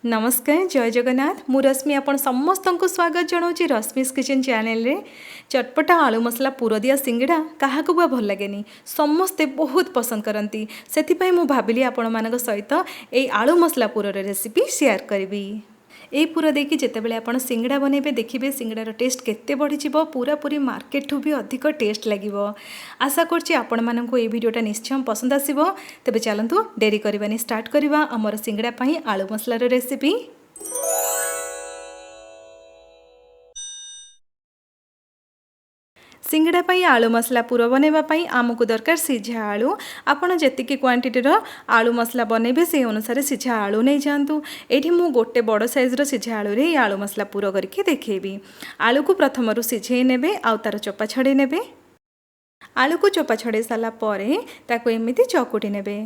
नमस्कार जय जगन्नाथ मु रश्मि आपण समस्त को स्वागत जनाऊँगी रश्मिस किचन चैनल रे। चटपटा आलू मसला पुर दिया सिंगड़ा क्या बुआ भल लगे समस्ते बहुत पसंद करती से मु भाविली आपण मान सहित ये आलू मसला पुर रेसिपी शेयर करी। यही पुर देकी जितेबाला आप सिंगड़ा बनइबे देखिए सिंगड़ार टेस्ट केते बढ़ी पूरा पूरी मार्केट ठू भी अधिक टेस्ट लगे। आशा करछि आपण माननकु ये वीडियोटा निश्चय पसंद आसीबो। तेबे चलंतु डेरी करबानी स्टार्ट करवा हमर सिंगड़ा पई आलू मसलार रेसिपी। सिंगड़ा पाई आलू मसला पुर बनवाई आमको दरकार सिझा आलू। आपड़ जी क्वांटीटीर आलू मसला बनइबे से अनुसार सिझा आलू नहीं जातु। ये मु गोटे बड़ साइज्र सिझा आलू रे आलू मसला पुर करके देखी। आलू को प्रथम सिझे ने आउ तार चोपा छड़े ने। आलू को चोपा छड़े सारापर ताको एमती चकुटी ने।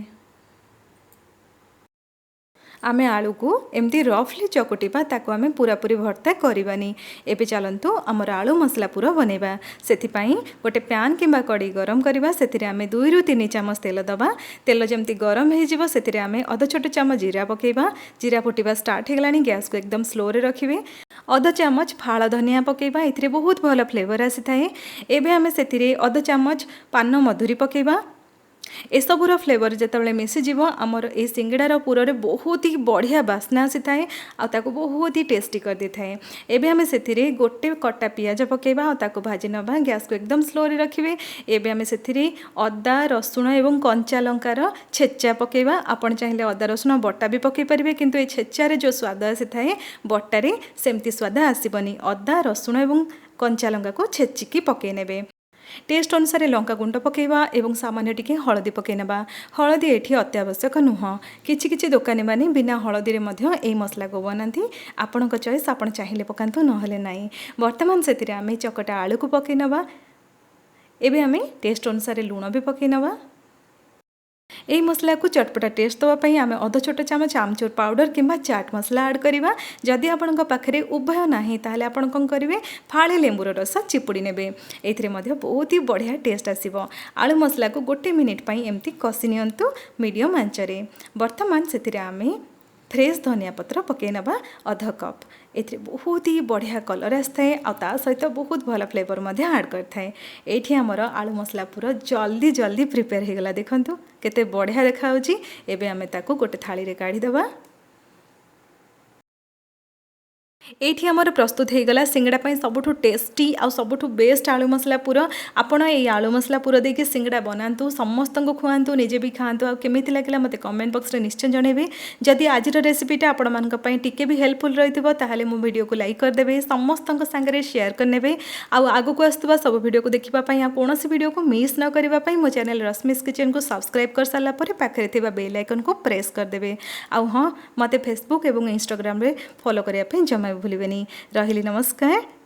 आमे आलू को एमती रफली चकुटिबा ताको आमे पूरा पूरी भर्ता करवानी। एबे चलंतु हमर आलू मसला पूरा बनेबा। सेथिपाई गोटे पैन किंबा कड़ी गरम करवा। सेथिरे आमे 2 रु 3 चामच तेल दबा। तेल जमती गरम हो जिवो सेथिरे आमे आधा छोट चामच जीरा पकेबा। जीरा फुटिबा स्टार्ट हेगलानी गैस को एकदम स्लो रे रखिबे। आधा चामच फाड़ धनिया पकेबा एथिरे बहुत भल फ्लेवर आसी थाए। एबे आमे सेथिरे आधा चामच पान मधुरी पकेबा। एसबूर फ्लेवर जितेबाला मिसीज आमर ये सिंगड़ार पुर बहुत ही बढ़िया बास्ना आसी थाए आको बहुत ही टेस्टी कर दे थाए। एबे आमे सेथिरे गोटे कटा पियाज पकेबा और ताको भाजी नबा। गैस को एकदम स्लो रे रखिबे। एबे आमे सेथिरे अदा रसुण एवं कंचा लंकार छेचा पकेबा। आपण चाहिले अदा रसुण बटा भी पकई पारिबे किंतु ए छेचारे जो स्वाद आसी थाए बटारे सेमती स्वाद आसीबनी। अदा रसुण एवं कंचा लंका को छेचिकी पकई नेबे। टेस्ट अनुसार लंका गुंड पकेबा एवं सामान्य टिके हलदी पकेनबा। हलदी एठी अत्यावश्यक नुह। किछि किछि दोकानी माने बिना हलदी रे मध्य एई मसला को बनाती। आपणक चॉइस आपण चाहिले पकांतु नहले नाही। वर्तमान सेतिरे आमे चकटा आलू को पकेनबा। एबे आमे टेस्ट अनुसार लूण भी पकेनबा। यही मसला को चटपटा टेस्ट देवाई आम अध छोट चामच आमचूर पाउडर किंबा चाट मसला ऐड करवा। जदि आपण पाखे उभय ना ताहले आपण कौन करेंगे फाड़े लेंबूर रस चिपुड़ी ने। एथिरे मध्य बहुत ही बढ़िया टेस्ट आसीबो। आलू मसला को गोटे मिनिट पई एमती कषि नियंतु मीडियम आंचरे। वर्तमान सेतिरे आमे फ्रेश धनिया पत्र पकई नबा अध कप। एथिरे बहुत ही बढ़िया कलर आसए आ सहित बहुत भल फ्लेवर ऐड करथाए। एठी हमर आलू मसला पूरा जल्दी जल्दी प्रिपेयर हो गला। देखंतु केते बढ़िया देखा होची। एबे आमे ताको गोटे थाली रे काढी दबा। एठी हमर प्रस्तुत हो गला सिंगड़ा पई सबुठु टेस्टी आ सबुठु बेस्ट आलू मसला पुर। आपण ए आलू मसला पुर देके सिंगड़ा बनातु समस्त को खुआंतु निजे भी खाआंतु आ केमिति लागला मते कमेंट बॉक्स रे निश्चय जणेबे। जदि आज रेसिपीटा आपण मानक पई टिके भी हेल्पफुल रहितबो ताहाले मो वीडियो को लाइक कर देबे समस्त को संगे शेयर कर नेबे। आ आगु को आस्तबा सब वीडियो को देखिबा पई आ कोनोसी वीडियो को मिस न करिबा पई मो चैनल रश्मिस किचन को सब्सक्राइब कर साला परे पाखरे थिबा बेल आइकन को प्रेस कर देबे। आ हां मते फेसबुक एवं इंस्टाग्राम रे फॉलो करिया पई जमा भूलिबेनी। रहिली नमस्कार।